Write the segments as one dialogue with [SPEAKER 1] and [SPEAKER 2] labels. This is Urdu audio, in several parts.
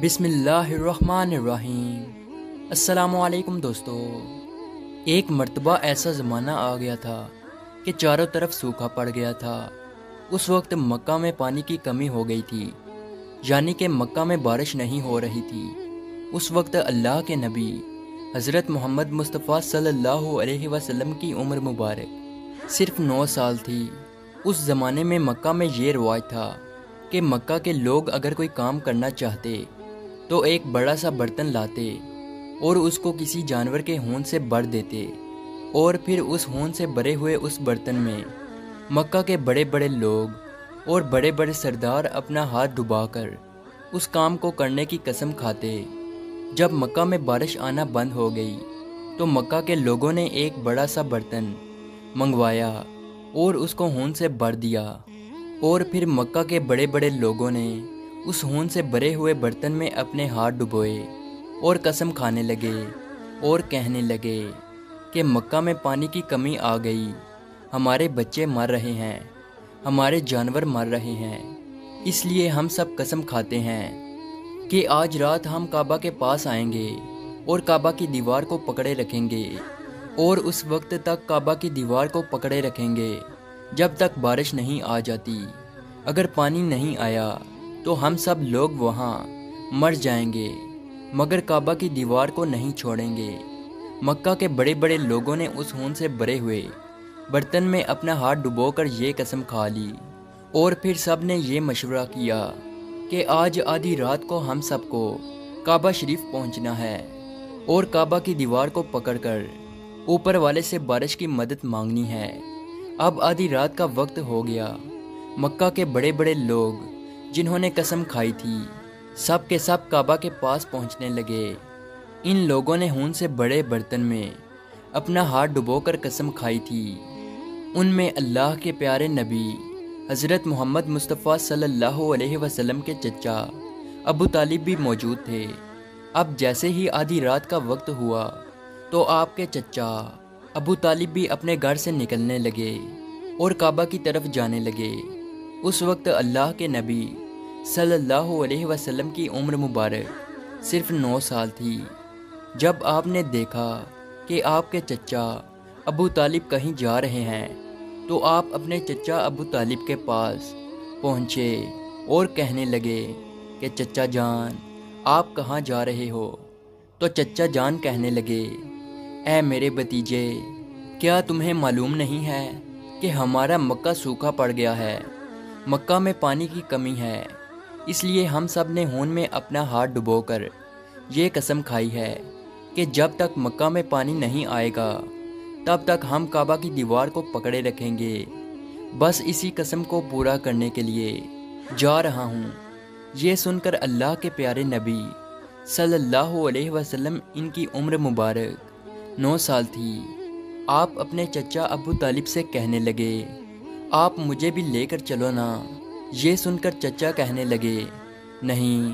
[SPEAKER 1] بسم اللہ الرحمن الرحیم۔ السلام علیکم دوستو۔ ایک مرتبہ ایسا زمانہ آ گیا تھا کہ چاروں طرف سوکھا پڑ گیا تھا۔ اس وقت مکہ میں پانی کی کمی ہو گئی تھی، یعنی کہ مکہ میں بارش نہیں ہو رہی تھی۔ اس وقت اللہ کے نبی حضرت محمد مصطفیٰ صلی اللہ علیہ وسلم کی عمر مبارک صرف 9 سال تھی۔ اس زمانے میں مکہ میں یہ رواج تھا کہ مکہ کے لوگ اگر کوئی کام کرنا چاہتے تو ایک بڑا سا برتن لاتے اور اس کو کسی جانور کے ہون سے بھر دیتے، اور پھر اس ہون سے بھرے ہوئے اس برتن میں مکہ کے بڑے بڑے لوگ اور بڑے بڑے سردار اپنا ہاتھ ڈبا کر اس کام کو کرنے کی قسم کھاتے۔ جب مکہ میں بارش آنا بند ہو گئی تو مکہ کے لوگوں نے ایک بڑا سا برتن منگوایا اور اس کو ہون سے بھر دیا، اور پھر مکہ کے بڑے بڑے لوگوں نے اس ہون سے بھرے ہوئے برتن میں اپنے ہاتھ ڈبوئے اور قسم کھانے لگے اور کہنے لگے کہ مکہ میں پانی کی کمی آ گئی، ہمارے بچے مر رہے ہیں، ہمارے جانور مر رہے ہیں، اس لیے ہم سب قسم کھاتے ہیں کہ آج رات ہم کعبہ کے پاس آئیں گے اور کعبہ کی دیوار کو پکڑے رکھیں گے، اور اس وقت تک کعبہ کی دیوار کو پکڑے رکھیں گے جب تک بارش نہیں آ جاتی۔ اگر پانی نہیں آیا تو ہم سب لوگ وہاں مر جائیں گے، مگر کعبہ کی دیوار کو نہیں چھوڑیں گے۔ مکہ کے بڑے بڑے لوگوں نے اس ہون سے بھرے ہوئے برتن میں اپنا ہاتھ ڈبو کر یہ قسم کھا لی، اور پھر سب نے یہ مشورہ کیا کہ آج آدھی رات کو ہم سب کو کعبہ شریف پہنچنا ہے اور کعبہ کی دیوار کو پکڑ کر اوپر والے سے بارش کی مدد مانگنی ہے۔ اب آدھی رات کا وقت ہو گیا۔ مکہ کے بڑے بڑے لوگ جنہوں نے قسم کھائی تھی سب کے سب کعبہ کے پاس پہنچنے لگے۔ ان لوگوں نے ہون سے بڑے برتن میں اپنا ہاتھ ڈبو کر قسم کھائی تھی۔ ان میں اللہ کے پیارے نبی حضرت محمد مصطفیٰ صلی اللہ علیہ وسلم کے چچا ابو طالب بھی موجود تھے۔ اب جیسے ہی آدھی رات کا وقت ہوا تو آپ کے چچا ابو طالب بھی اپنے گھر سے نکلنے لگے اور کعبہ کی طرف جانے لگے۔ اس وقت اللہ کے نبی صلی اللہ علیہ وسلم کی عمر مبارک صرف 9 سال تھی۔ جب آپ نے دیکھا کہ آپ کے چچا ابو طالب کہیں جا رہے ہیں تو آپ اپنے چچا ابو طالب کے پاس پہنچے اور کہنے لگے کہ چچا جان آپ کہاں جا رہے ہو؟ تو چچا جان کہنے لگے اے میرے بھتیجے، کیا تمہیں معلوم نہیں ہے کہ ہمارا مکہ سوکھا پڑ گیا ہے، مکہ میں پانی کی کمی ہے، اس لیے ہم سب نے ہون میں اپنا ہاتھ ڈبو کر یہ قسم کھائی ہے کہ جب تک مکہ میں پانی نہیں آئے گا تب تک ہم کعبہ کی دیوار کو پکڑے رکھیں گے۔ بس اسی قسم کو پورا کرنے کے لیے جا رہا ہوں۔ یہ سن کر اللہ کے پیارے نبی صلی اللہ علیہ وسلم، ان کی عمر مبارک 9 سال تھی، آپ اپنے چچا ابو طالب سے کہنے لگے آپ مجھے بھی لے کر چلو نا۔ یہ سن کر چچا کہنے لگے نہیں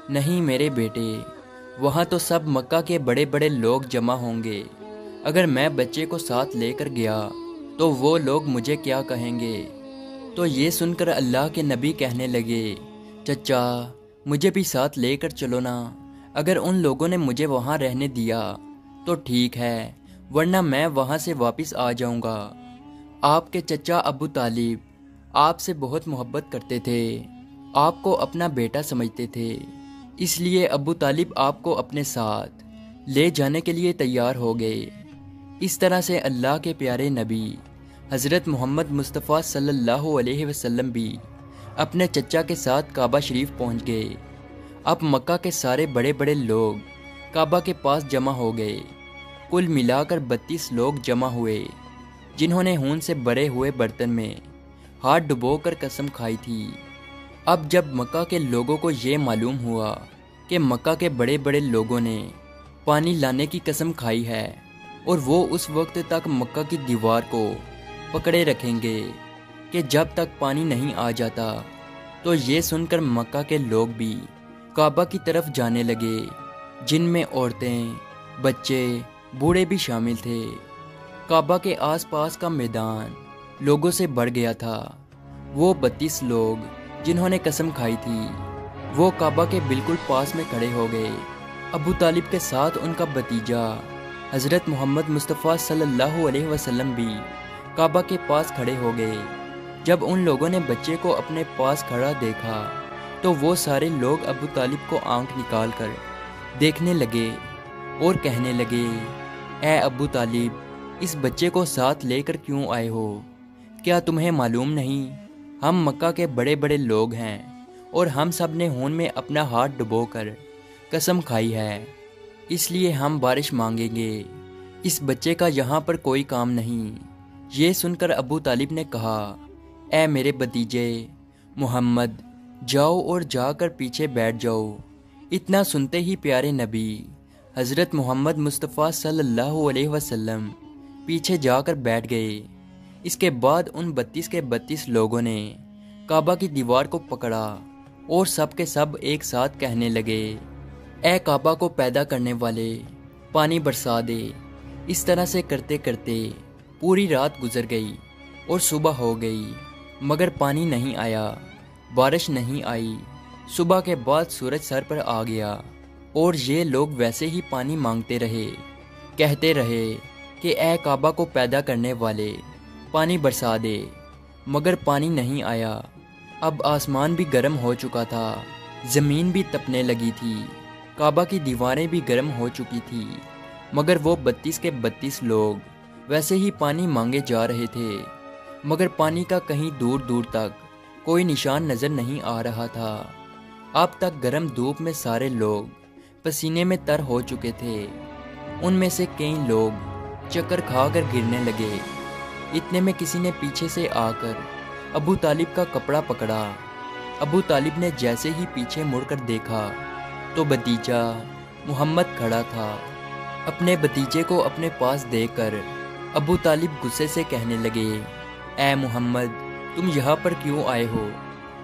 [SPEAKER 1] نہیں میرے بیٹے، وہاں تو سب مکہ کے بڑے بڑے لوگ جمع ہوں گے، اگر میں بچے کو ساتھ لے کر گیا تو وہ لوگ مجھے کیا کہیں گے؟ تو یہ سن کر اللہ کے نبی کہنے لگے چچا مجھے بھی ساتھ لے کر چلو نا، اگر ان لوگوں نے مجھے وہاں رہنے دیا تو ٹھیک ہے، ورنہ میں وہاں سے واپس آ جاؤں گا۔ آپ کے چچا ابو طالب آپ سے بہت محبت کرتے تھے، آپ کو اپنا بیٹا سمجھتے تھے، اس لیے ابو طالب آپ کو اپنے ساتھ لے جانے کے لیے تیار ہو گئے۔ اس طرح سے اللہ کے پیارے نبی حضرت محمد مصطفیٰ صلی اللہ علیہ وسلم بھی اپنے چچا کے ساتھ کعبہ شریف پہنچ گئے۔ اب مکہ کے سارے بڑے بڑے لوگ کعبہ کے پاس جمع ہو گئے۔ کل ملا کر 32 لوگ جمع ہوئے جنہوں نے ہون سے بھرے ہوئے برتن میں ہاتھ ڈبو کر قسم کھائی تھی۔ اب جب مکہ کے لوگوں کو یہ معلوم ہوا کہ مکہ کے بڑے بڑے لوگوں نے پانی لانے کی قسم کھائی ہے اور وہ اس وقت تک مکہ کی دیوار کو پکڑے رکھیں گے کہ جب تک پانی نہیں آ جاتا، تو یہ سن کر مکہ کے لوگ بھی کعبہ کی طرف جانے لگے، جن میں عورتیں، بچے، بوڑھے بھی شامل تھے۔ کعبہ کے آس پاس کا میدان لوگوں سے بھر گیا تھا۔ وہ 32 لوگ جنہوں نے قسم کھائی تھی وہ کعبہ کے بالکل پاس میں کھڑے ہو گئے۔ ابو طالب کے ساتھ ان کا بھتیجا حضرت محمد مصطفیٰ صلی اللہ علیہ وسلم بھی کعبہ کے پاس کھڑے ہو گئے۔ جب ان لوگوں نے بچے کو اپنے پاس کھڑا دیکھا تو وہ سارے لوگ ابو طالب کو آنکھ نکال کر دیکھنے لگے اور کہنے لگے، اے ابو طالب، اس بچے کو ساتھ لے کر کیوں آئے ہو؟ کیا تمہیں معلوم نہیں ہم مکہ کے بڑے بڑے لوگ ہیں اور ہم سب نے خون میں اپنا ہاتھ ڈبو کر قسم کھائی ہے، اس لیے ہم بارش مانگیں گے، اس بچے کا یہاں پر کوئی کام نہیں۔ یہ سن کر ابو طالب نے کہا، اے میرے بھتیجے محمد، جاؤ اور جا کر پیچھے بیٹھ جاؤ۔ اتنا سنتے ہی پیارے نبی حضرت محمد مصطفیٰ صلی اللہ علیہ وسلم پیچھے جا کر بیٹھ گئے۔ اس کے بعد ان 32 کے 32 لوگوں نے کعبہ کی دیوار کو پکڑا اور سب کے سب ایک ساتھ کہنے لگے، اے کعبہ کو پیدا کرنے والے، پانی برسا دے۔ اس طرح سے کرتے کرتے پوری رات گزر گئی اور صبح ہو گئی، مگر پانی نہیں آیا، بارش نہیں آئی۔ صبح کے بعد سورج سر پر آ گیا اور یہ لوگ ویسے ہی پانی مانگتے رہے، کہتے رہے کہ اے کعبہ کو پیدا کرنے والے، پانی برسا دے، مگر پانی نہیں آیا۔ اب آسمان بھی گرم ہو چکا تھا، زمین بھی تپنے لگی تھی، کعبہ کی دیواریں بھی گرم ہو چکی تھی، مگر وہ 32 کے 32 لوگ ویسے ہی پانی مانگے جا رہے تھے، مگر پانی کا کہیں دور دور تک کوئی نشان نظر نہیں آ رہا تھا۔ اب تک گرم دھوپ میں سارے لوگ پسینے میں تر ہو چکے تھے، ان میں سے کئی لوگ چکر کھا کر گرنے لگے۔ اتنے میں کسی نے پیچھے سے آ کر ابو طالب کا کپڑا پکڑا۔ ابو طالب نے جیسے ہی پیچھے مڑ کر دیکھا تو بھتیجا محمد کھڑا تھا۔ اپنے بھتیجے کو اپنے پاس دیکھ کر ابو طالب غصے سے کہنے لگے، اے محمد، تم یہاں پر کیوں آئے ہو؟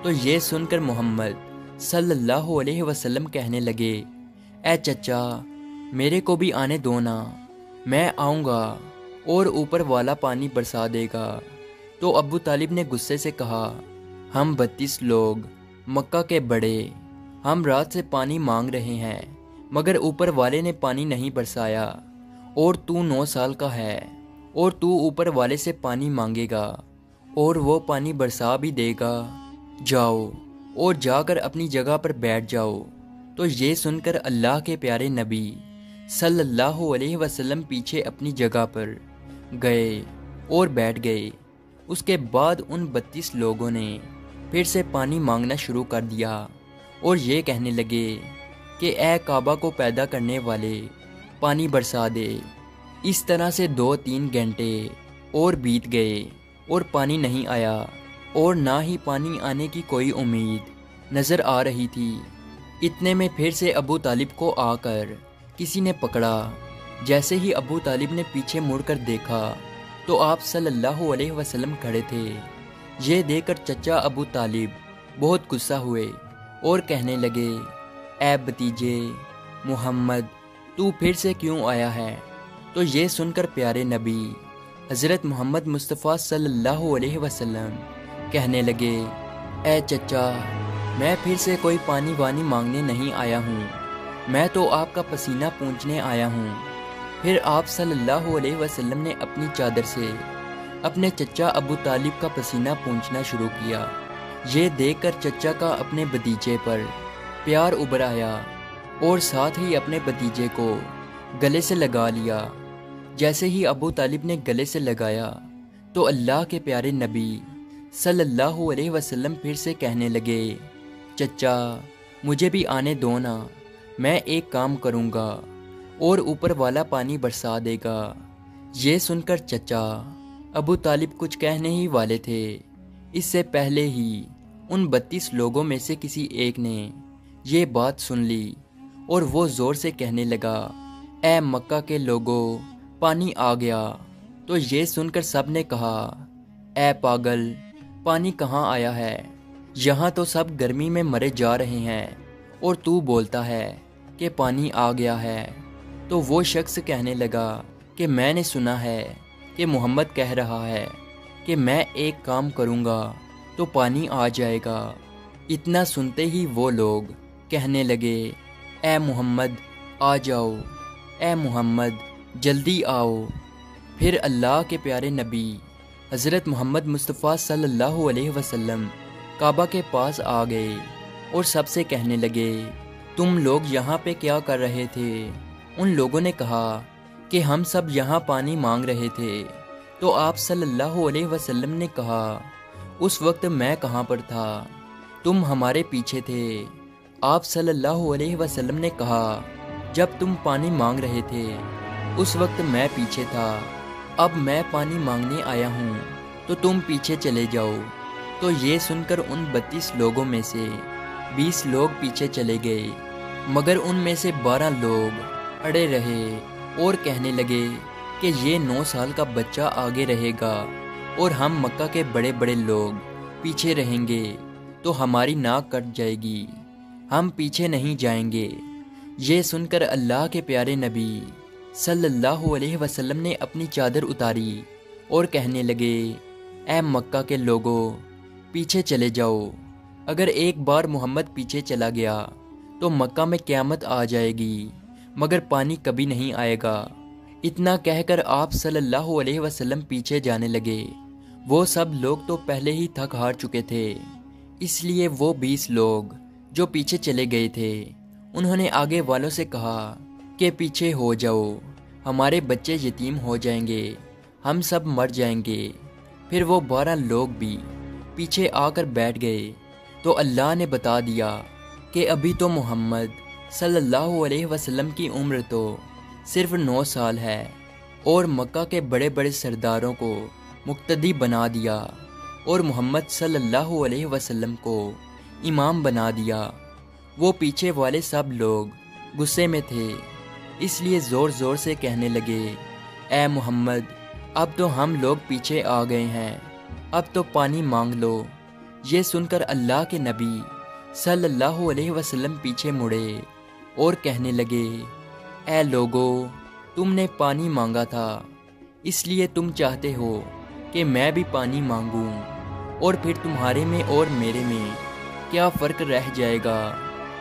[SPEAKER 1] تو یہ سن کر محمد صلی اللہ علیہ وسلم کہنے لگے، اے چچا، میرے کو بھی آنے دو نا، میں آؤں گا اور اوپر والا پانی برسا دے گا۔ تو ابو طالب نے غصے سے کہا، ہم 32 لوگ مکہ کے بڑے، ہم رات سے پانی مانگ رہے ہیں، مگر اوپر والے نے پانی نہیں برسایا، اور تو 9 سال کا ہے اور تو اوپر والے سے پانی مانگے گا اور وہ پانی برسا بھی دے گا، جاؤ اور جا کر اپنی جگہ پر بیٹھ جاؤ۔ تو یہ سن کر اللہ کے پیارے نبی صلی اللہ علیہ وسلم پیچھے اپنی جگہ پر گئے اور بیٹھ گئے۔ اس کے بعد ان 32 لوگوں نے پھر سے پانی مانگنا شروع کر دیا اور یہ کہنے لگے کہ اے کعبہ کو پیدا کرنے والے، پانی برسا دے۔ اس طرح سے 2-3 گھنٹے اور بیت گئے اور پانی نہیں آیا، اور نہ ہی پانی آنے کی کوئی امید نظر آ رہی تھی۔ اتنے میں پھر سے ابو طالب کو آ کر کسی نے پکڑا۔ جیسے ہی ابو طالب نے پیچھے مڑ کر دیکھا تو آپ صلی اللہ علیہ وسلم کھڑے تھے۔ یہ دیکھ کر چچا ابو طالب بہت غصہ ہوئے اور کہنے لگے، اے بھتیجے محمد، تو پھر سے کیوں آیا ہے؟ تو یہ سن کر پیارے نبی حضرت محمد مصطفیٰ صلی اللہ علیہ وسلم کہنے لگے، اے چچا، میں پھر سے کوئی پانی وانی مانگنے نہیں آیا ہوں، میں تو آپ کا پسینہ پونچھنے آیا ہوں۔ پھر آپ صلی اللہ علیہ وسلم نے اپنی چادر سے اپنے چچا ابو طالب کا پسینہ پونچھنا شروع کیا۔ یہ دیکھ کر چچا کا اپنے بھتیجے پر پیار ابھر آیا اور ساتھ ہی اپنے بھتیجے کو گلے سے لگا لیا۔ جیسے ہی ابو طالب نے گلے سے لگایا تو اللہ کے پیارے نبی صلی اللہ علیہ وسلم پھر سے کہنے لگے، چچا، مجھے بھی آنے دو نا، میں ایک کام کروں گا اور اوپر والا پانی برسا دے گا۔ یہ سن کر چچا ابو طالب کچھ کہنے ہی والے تھے، اس سے پہلے ہی ان 32 لوگوں میں سے کسی ایک نے یہ بات سن لی اور وہ زور سے کہنے لگا، اے مکہ کے لوگوں، پانی آ گیا۔ تو یہ سن کر سب نے کہا، اے پاگل، پانی کہاں آیا ہے؟ یہاں تو سب گرمی میں مرے جا رہے ہیں اور تو بولتا ہے کہ پانی آ گیا ہے۔ تو وہ شخص کہنے لگا کہ میں نے سنا ہے کہ محمد کہہ رہا ہے کہ میں ایک کام کروں گا تو پانی آ جائے گا۔ اتنا سنتے ہی وہ لوگ کہنے لگے اے محمد آ جاؤ، اے محمد جلدی آؤ۔ پھر اللہ کے پیارے نبی حضرت محمد مصطفیٰ صلی اللہ علیہ وسلم کعبہ کے پاس آ گئے اور سب سے کہنے لگے تم لوگ یہاں پہ کیا کر رہے تھے؟ ان لوگوں نے کہا کہ ہم سب یہاں پانی مانگ رہے تھے۔ تو آپ صلی اللہ علیہ وسلم نے کہا اس وقت میں کہاں پر تھا؟ تم ہمارے پیچھے تھے۔ آپ صلی اللہ علیہ وسلم نے کہا جب تم پانی مانگ رہے تھے اس وقت میں پیچھے تھا، اب میں پانی مانگنے آیا ہوں تو تم پیچھے چلے جاؤ۔ تو یہ سن کر ان 32 لوگوں میں سے 20 لوگ پیچھے چلے گئے، مگر ان میں سے 12 لوگ اڑے رہے اور کہنے لگے کہ یہ 9 سال کا بچہ آگے رہے گا اور ہم مکہ کے بڑے بڑے لوگ پیچھے رہیں گے تو ہماری ناک کٹ جائے گی، ہم پیچھے نہیں جائیں گے۔ یہ سن کر اللہ کے پیارے نبی صلی اللہ علیہ وسلم نے اپنی چادر اتاری اور کہنے لگے اے مکہ کے لوگوں پیچھے چلے جاؤ، اگر ایک بار محمد پیچھے چلا گیا تو مکہ میں قیامت آ جائے گی، مگر پانی کبھی نہیں آئے گا۔ اتنا کہہ کر آپ صلی اللہ علیہ وسلم پیچھے جانے لگے۔ وہ سب لوگ تو پہلے ہی تھک ہار چکے تھے، اس لیے وہ 20 لوگ جو پیچھے چلے گئے تھے انہوں نے آگے والوں سے کہا کہ پیچھے ہو جاؤ، ہمارے بچے یتیم ہو جائیں گے، ہم سب مر جائیں گے۔ پھر وہ 12 لوگ بھی پیچھے آ کر بیٹھ گئے تو اللہ نے بتا دیا کہ ابھی تو محمد صلی اللہ علیہ وسلم کی عمر تو صرف 9 سال ہے، اور مکہ کے بڑے بڑے سرداروں کو مقتدی بنا دیا اور محمد صلی اللہ علیہ وسلم کو امام بنا دیا۔ وہ پیچھے والے سب لوگ غصے میں تھے، اس لیے زور زور سے کہنے لگے اے محمد اب تو ہم لوگ پیچھے آ گئے ہیں، اب تو پانی مانگ لو۔ یہ سن کر اللہ کے نبی صلی اللہ علیہ وسلم پیچھے مڑے اور کہنے لگے اے لوگو تم نے پانی مانگا تھا، اس لیے تم چاہتے ہو کہ میں بھی پانی مانگوں، اور پھر تمہارے میں اور میرے میں کیا فرق رہ جائے گا؟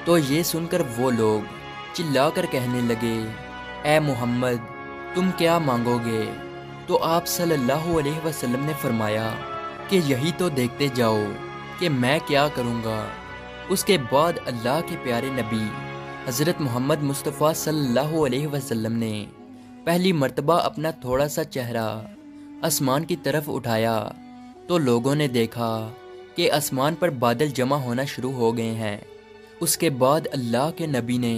[SPEAKER 1] تو یہ سن کر وہ لوگ چلا کر کہنے لگے اے محمد تم کیا مانگو گے؟ تو آپ صلی اللہ علیہ وسلم نے فرمایا کہ یہی تو دیکھتے جاؤ کہ میں کیا کروں گا۔ اس کے بعد اللہ کے پیارے نبی حضرت محمد مصطفیٰ صلی اللہ علیہ وسلم نے پہلی مرتبہ اپنا تھوڑا سا چہرہ آسمان کی طرف اٹھایا تو لوگوں نے دیکھا کہ آسمان پر بادل جمع ہونا شروع ہو گئے ہیں۔ اس کے بعد اللہ کے نبی نے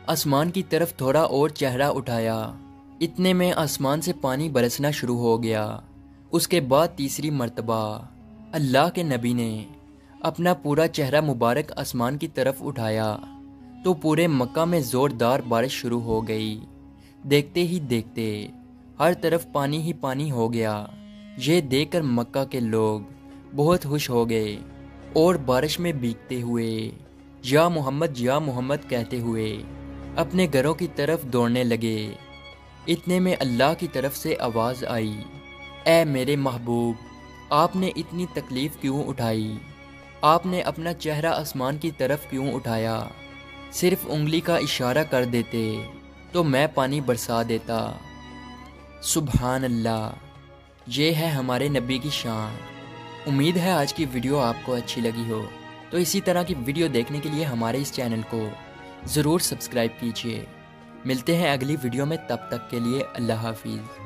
[SPEAKER 1] آسمان کی طرف تھوڑا اور چہرہ اٹھایا، اتنے میں آسمان سے پانی برسنا شروع ہو گیا۔ اس کے بعد تیسری مرتبہ اللہ کے نبی نے اپنا پورا چہرہ مبارک آسمان کی طرف اٹھایا تو پورے مکہ میں زوردار بارش شروع ہو گئی۔ دیکھتے ہی دیکھتے ہر طرف پانی ہی پانی ہو گیا۔ یہ دیکھ کر مکہ کے لوگ بہت خوش ہو گئے اور بارش میں بھیگتے ہوئے یا محمد کہتے ہوئے اپنے گھروں کی طرف دوڑنے لگے۔ اتنے میں اللہ کی طرف سے آواز آئی اے میرے محبوب آپ نے اتنی تکلیف کیوں اٹھائی؟ آپ نے اپنا چہرہ آسمان کی طرف کیوں اٹھایا؟ صرف انگلی کا اشارہ کر دیتے تو میں پانی برسا دیتا۔ سبحان اللہ، یہ ہے ہمارے نبی کی شان۔ امید ہے آج کی ویڈیو آپ کو اچھی لگی ہو، تو اسی طرح کی ویڈیو دیکھنے کے لیے ہمارے اس چینل کو ضرور سبسکرائب کیجیے۔ ملتے ہیں اگلی ویڈیو میں، تب تک کے لیے اللہ حافظ۔